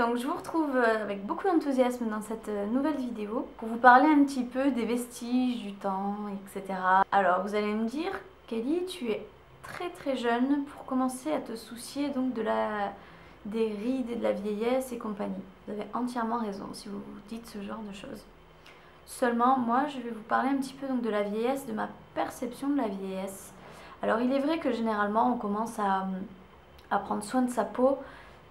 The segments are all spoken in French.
donc je vous retrouve avec beaucoup d'enthousiasme dans cette nouvelle vidéo pour vous parler un petit peu des vestiges du temps, etc. Alors vous allez me dire, Kelly, tu es très jeune pour commencer à te soucier donc des rides et de la vieillesse et compagnie. Vous avez entièrement raison si vous vous dites ce genre de choses. Seulement, moi, je vais vous parler un petit peu donc de la vieillesse, de ma perception de la vieillesse. Alors il est vrai que généralement on commence à prendre soin de sa peau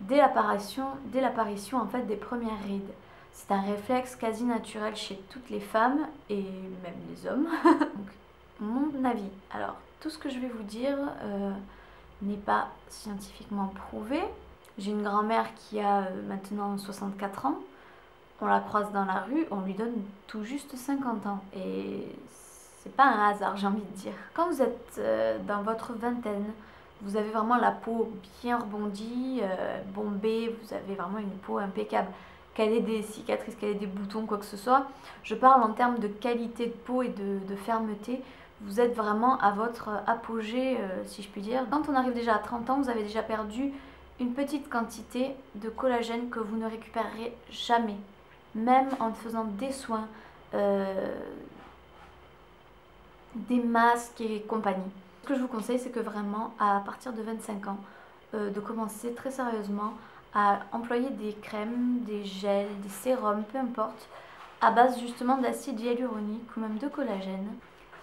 dès l'apparition en fait des premières rides. C'est un réflexe quasi naturel chez toutes les femmes et même les hommes. Donc, mon avis. Alors tout ce que je vais vous dire n'est pas scientifiquement prouvé. J'ai une grand-mère qui a maintenant 64 ans. On la croise dans la rue, on lui donne tout juste 50 ans. Et c'est pas un hasard, j'ai envie de dire. Quand vous êtes dans votre vingtaine, vous avez vraiment la peau bien rebondie, bombée, vous avez vraiment une peau impeccable. Qu'elle ait des cicatrices, qu'elle ait des boutons, quoi que ce soit. Je parle en termes de qualité de peau et de fermeté. Vous êtes vraiment à votre apogée, si je puis dire. Quand on arrive déjà à 30 ans, vous avez déjà perdu une petite quantité de collagène que vous ne récupérerez jamais. Même en faisant des soins, des masques et compagnie. Ce que je vous conseille, c'est que vraiment, à partir de 25 ans, de commencer très sérieusement à employer des crèmes, des gels, des sérums, peu importe, à base justement d'acide hyaluronique ou même de collagène.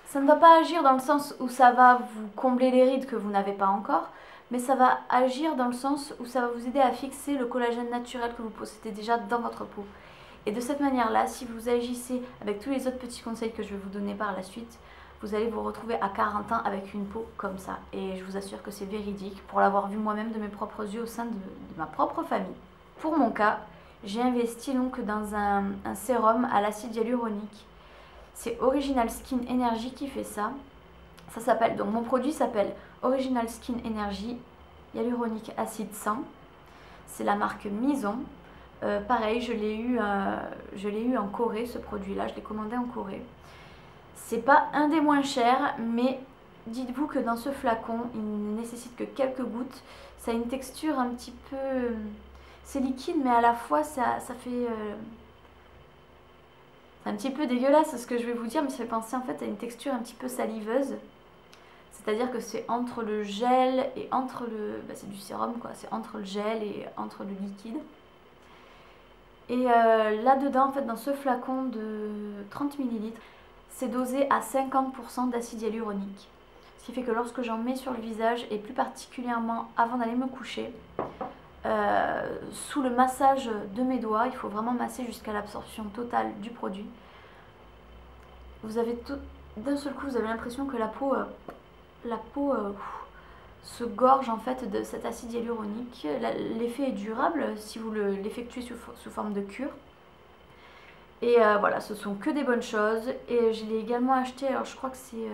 Ça ne va pas agir dans le sens où ça va vous combler les rides que vous n'avez pas encore, mais ça va agir dans le sens où ça va vous aider à fixer le collagène naturel que vous possédez déjà dans votre peau. Et de cette manière-là, si vous agissez avec tous les autres petits conseils que je vais vous donner par la suite, vous allez vous retrouver à 40 ans avec une peau comme ça. Et je vous assure que c'est véridique pour l'avoir vu moi-même de mes propres yeux au sein de ma propre famille. Pour mon cas, j'ai investi donc dans un sérum à l'acide hyaluronique. C'est Original Skin Energy qui fait ça. Ça s'appelle, donc mon produit s'appelle Original Skin Energy Hyaluronic Acid 100. C'est la marque Mison. Pareil, je l'ai eu en Corée, ce produit-là, je l'ai commandé en Corée. C'est pas un des moins chers, mais dites-vous que dans ce flacon, il ne nécessite que quelques gouttes. Ça a une texture un petit peu... C'est liquide, mais à la fois, ça fait... C'est un petit peu dégueulasse ce que je vais vous dire, mais ça fait penser en fait à une texture un petit peu saliveuse. C'est-à-dire que c'est entre le gel et entre le... c'est du sérum quoi, c'est entre le gel et entre le liquide. Et là-dedans, en fait, dans ce flacon de 30 ml, c'est dosé à 50% d'acide hyaluronique. Ce qui fait que lorsque j'en mets sur le visage, et plus particulièrement avant d'aller me coucher, sous le massage de mes doigts, il faut vraiment masser jusqu'à l'absorption totale du produit. Vous avez tout, d'un seul coup, vous avez l'impression que la peau se gorge en fait de cet acide hyaluronique. L'effet est durable si vous l'effectuez sous forme de cure. Et voilà, ce sont que des bonnes choses. Et je l'ai également acheté, alors je crois que c'est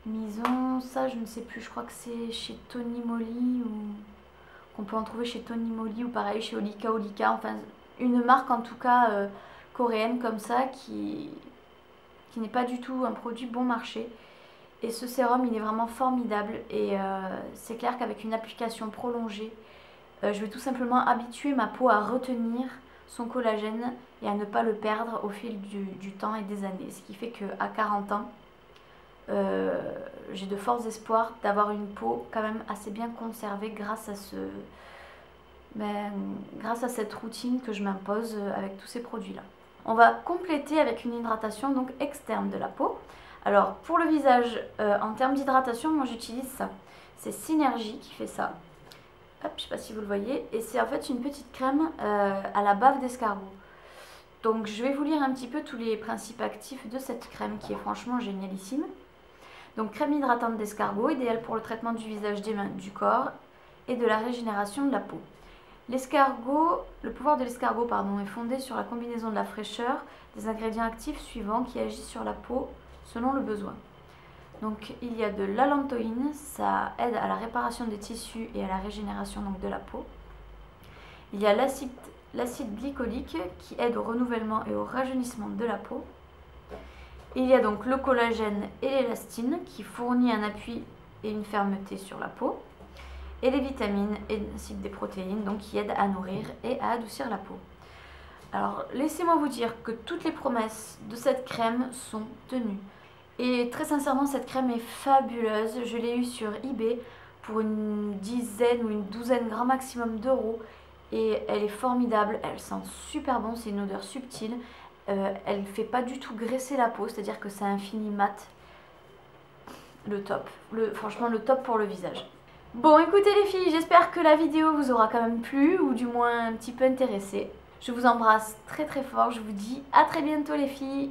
Mison, ça je ne sais plus, je crois que c'est chez Tony Moly, ou qu'on peut en trouver chez Tony Moly, ou pareil chez Olika, enfin une marque en tout cas coréenne comme ça, qui n'est pas du tout un produit bon marché. Et ce sérum, il est vraiment formidable et c'est clair qu'avec une application prolongée, je vais tout simplement habituer ma peau à retenir son collagène et à ne pas le perdre au fil du temps et des années. Ce qui fait qu'à 40 ans, j'ai de forts espoirs d'avoir une peau quand même assez bien conservée grâce à cette routine que je m'impose avec tous ces produits-là. On va compléter avec une hydratation donc externe de la peau. Alors pour le visage, en termes d'hydratation, moi j'utilise ça. C'est Synergie qui fait ça. Hop, je sais pas si vous le voyez. Et c'est en fait une petite crème à la bave d'escargot. Donc je vais vous lire un petit peu tous les principes actifs de cette crème qui est franchement génialissime. Donc crème hydratante d'escargot, idéale pour le traitement du visage, des mains, du corps et de la régénération de la peau. Le pouvoir de l'escargot est fondé sur la combinaison de la fraîcheur des ingrédients actifs suivants qui agissent sur la peau selon le besoin. Donc il y a de l'allantoïne, ça aide à la réparation des tissus et à la régénération donc, de la peau. Il y a l'acide glycolique qui aide au renouvellement et au rajeunissement de la peau. Il y a donc le collagène et l'élastine qui fournit un appui et une fermeté sur la peau. et les vitamines ainsi que des protéines, donc qui aident à nourrir et à adoucir la peau. Alors laissez-moi vous dire que toutes les promesses de cette crème sont tenues. Et très sincèrement, cette crème est fabuleuse. Je l'ai eue sur eBay pour une dizaine ou une douzaine grand maximum d'euros. Et elle est formidable, elle sent super bon, c'est une odeur subtile. Elle ne fait pas du tout graisser la peau, c'est-à-dire que c'est un fini mat. Le top, franchement le top pour le visage. Bon écoutez les filles, j'espère que la vidéo vous aura quand même plu ou du moins un petit peu intéressé. Je vous embrasse très très fort, je vous dis à très bientôt les filles.